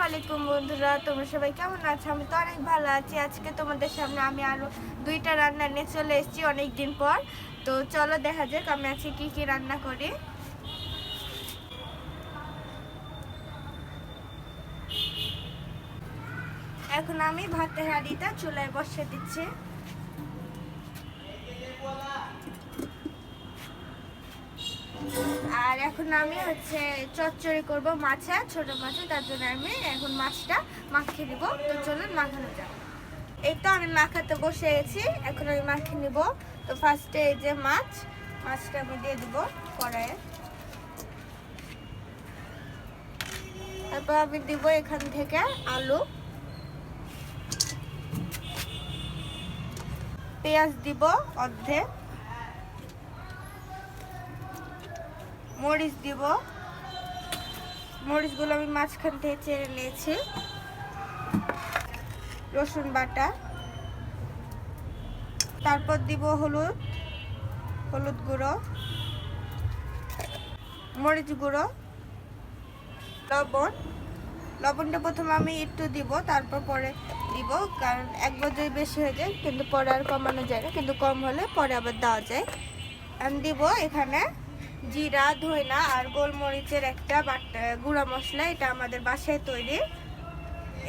আলাইকুম বন্ধুরা, তোমরা সবাই কেমন আছো? আমি তো অনেক ভালো আছি। আজকে তোমাদের সামনে আমি আরো 2টা রান্না নিয়ে চলে এসেছি অনেক দিন পর। তো চলো দেখা যাক আমি আজকে কি কি রান্না করি। এখন আমি ভাতের হাঁড়িটা চুলায় বসিয়ে দিচ্ছি। আর এখন আমি চচ্চড়ি করব মাছে, ছোট মাছে। তার জন্য আমি এখন মাছটা মাখিয়ে নিব। তো চলুন মাখানো যাক। এই তো আমি মাখাতে বসে গেছি, এখন আমি মাখিয়ে নিব। তো ফার্স্টে এই যে মাছটা আমি দিয়ে দিব কড়াইয়ে। তারপর আমি দিব এখান থেকে আলু, পেঁয়াজ দিব অর্ধেক, মরিচ দিব। মরিচগুলো আমি মাঝখান থেকে চেড়ে নিয়েছি। রসুন বাটা, তারপর দিব হলুদ গুঁড়ো, মরিচ গুঁড়ো, লবণটা প্রথমে আমি একটু দিব, তারপর পরে দিব, কারণ একবার যদি বেশি হয়ে যায় কিন্তু পরে আর কমানো যায় না, কিন্তু কম হলে পরে আবার দেওয়া যায়। আমি দিব এখানে জিরা, ধইনা আর গোলমরিচের একটা গুঁড়া মশলা, এটা আমাদের বাসায় তৈরি।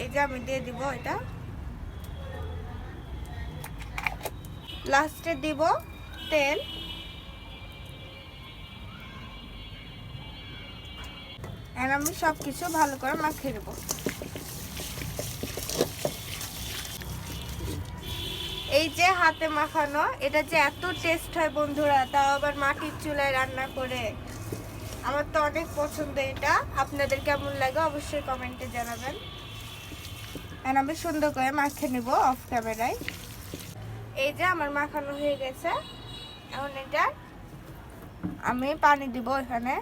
এই যে আমি দিয়ে দিব এটা। লাস্টে দিব তেল। আর আমি সবকিছু ভালো করে মাখিয়ে দেবো। এই যে হাতে মাখানো, এটা যে এত টেস্ট হয় বন্ধুরা, তাও আবার মাটির চুলায় রান্না করে। আমার তো অনেক পছন্দ এটা। আপনাদের কেমন লাগে অবশ্যই কমেন্টে জানাবেন। আর আমি সুন্দর করে মাখিয়ে নেব অফ ক্যামেরায়। এই যে আমার মাখানো হয়ে গেছে। এখন এটা আমি পানি দিব এখানে।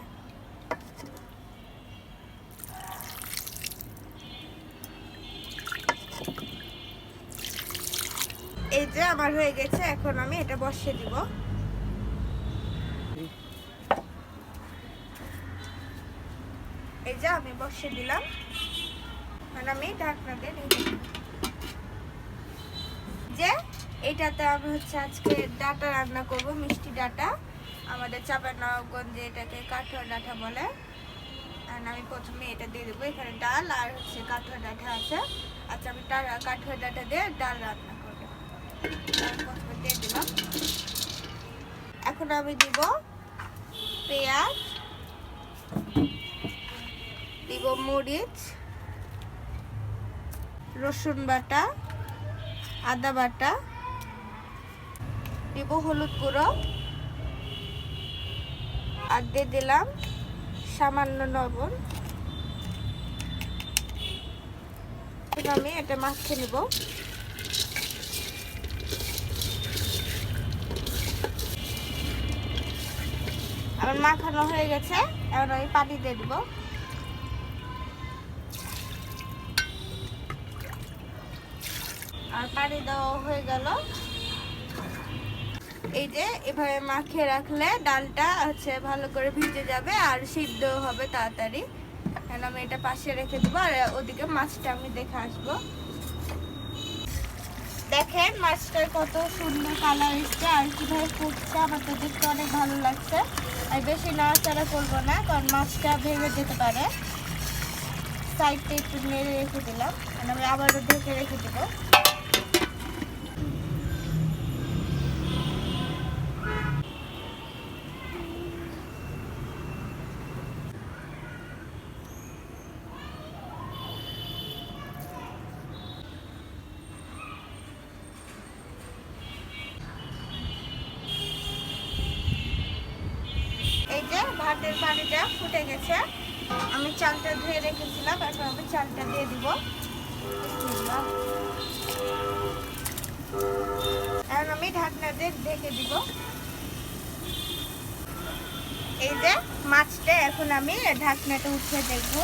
এই যে আমার হয়ে গেছে, এখন আমি এটা বসিয়ে দিব। এই যে আমি বসিয়ে দিলাম। এখন আমি ঢাকনা দিয়ে ঢেকে দিব। যে এটাতে আমি আজকে ডাটা রান্না করব, মিষ্টি ডাটা। আমাদের চাঁপাইনবাবগঞ্জে এটাকে কাঠুয়া ডাঁটা বলে। আর আমি প্রথমে এটা দিয়ে দেবো। এখানে ডাল আর কাঠুয়া ডাঁটা আছে। আচ্ছা, আমি কাঠুয়া ডাঁটা দিয়ে ডাল রান্না করব। প্রথমে দিয়ে দিলাম। এখন আমি দিব পেঁয়াজ, দিব মরিচ, রসুন বাটা, আদা বাটা, দিব হলুদ গুঁড়ো, আর দিয়ে দিলাম সামান্য লবণ। আমি এটা মাখিয়ে নেব। আমার মাখানো হয়ে গেছে, এখন আমি পানি দিয়ে দিব। আর পানি দেওয়া হয়ে গেল। এই যে এভাবে মাখিয়ে রাখলে ডালটা ভালো করে ভিজে যাবে আর সিদ্ধ হবে তাড়াতাড়ি। আমি এটা পাশে রেখে দেবো, আর ওদিকে মাছটা আমি দেখে আসবো। দেখেন মাছটার কত সুন্দর কালার এসছে আর কিভাবে ফুটছে। আমার তো দেখতে অনেক ভালো লাগছে। আর বেশি নাড়াচাড়া করবো না, কারণ মাছটা ভেঙে যেতে পারে। সাইডটা একটু নেড়ে রেখে দিলাম, আমি আবারও ঢেকে রেখে দেবো। এই যে ভাতের পানিটা ফুটে গেছে। আমি চালটা ধুয়ে রেখেছিলাম, এখন আমি চালটা দিয়ে দিব। এখন আমি ঢাকনা দিয়ে ঢেকে দিব। এই যে মাছটা এখন আমি ঢাকনাটা উঠিয়ে দেখবো।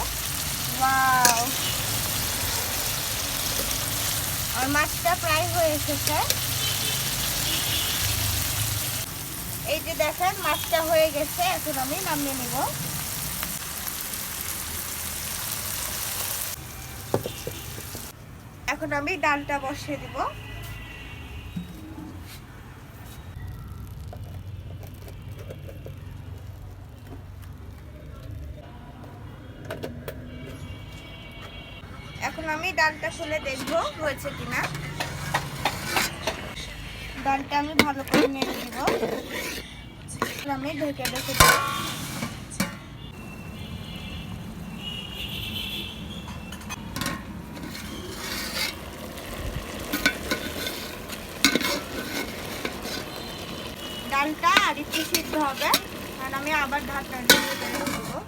ওয়াও, আর মাছটা প্রায় হয়ে এসেছে। এই যে দেখেন মাছটা হয়ে গেছে, এখন আমি নামিয়ে নিব। এখন আমি ডালটা বসিয়ে দিব। এখন আমি ডালটা খুলে দেখবো হয়েছে কিনা। ডালটা আমি ভালো করে নেড়ে দিব। আমি ঢেকে রেখে দেব। ডালটা আর একটু সিদ্ধ হবে, কারণ আমি আবার ঢাকনা দিয়ে রেখে দেবো।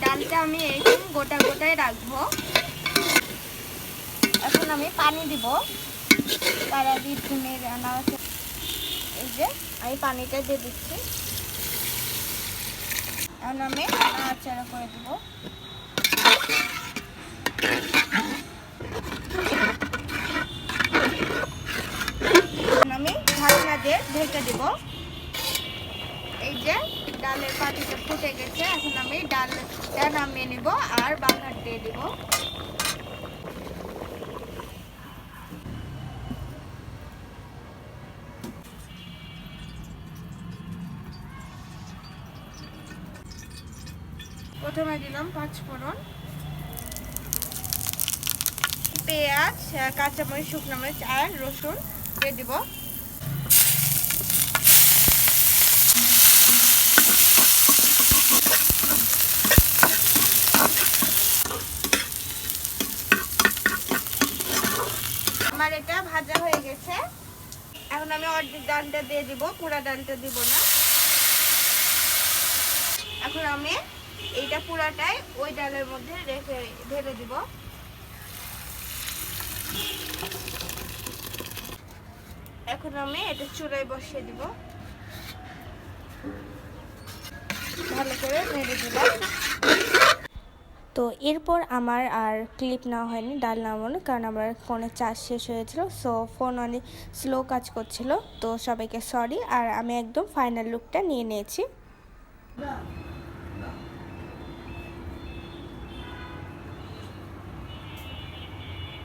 ডালটা আমি এরকম গোটা গোটায় রাখবো। এখন আমি পানি দিব। তারা দিয়ে রান্না আছে, এই যে আমি পানিটা দিয়ে দিচ্ছি। এখন আমি নাড়াচাড়া করে দিব। আমি ঢাকনা দিয়ে ঢেকে দিব। এই যে ডালের পানিটা ফুটে গেছে, এখন আমি ডালটা নামিয়ে নিব আর বাগার দিয়ে দিব। প্রথমে দিলাম 5 ফোড়ন, পেঁয়াজ, কাঁচামরিচ, শুকনো মরিচ আর রসুন দিয়ে দিব। আমার এটা ভাজা হয়ে গেছে। এখন আমি অর্ধেক ডালটা দিয়ে দিব, পুরা ডালটা দিব না। এখন আমি এইটা পুরাটাই ওই ডালের মধ্যে রেখে ঢেলে দিব। এখন আমি এটা চুলায় বসিয়ে দিব, ভালো করে নেড়ে দিব। তো এরপর আমার আর ক্লিপ নেওয়া হয়নি ডাল নামানো, কারণ আমার ফোনে চার্জ শেষ হয়েছিল। সো ফোন অনেক স্লো কাজ করছিল। তো সবাইকে সরি। আর আমি একদম ফাইনাল লুকটা নিয়ে নিয়েছি।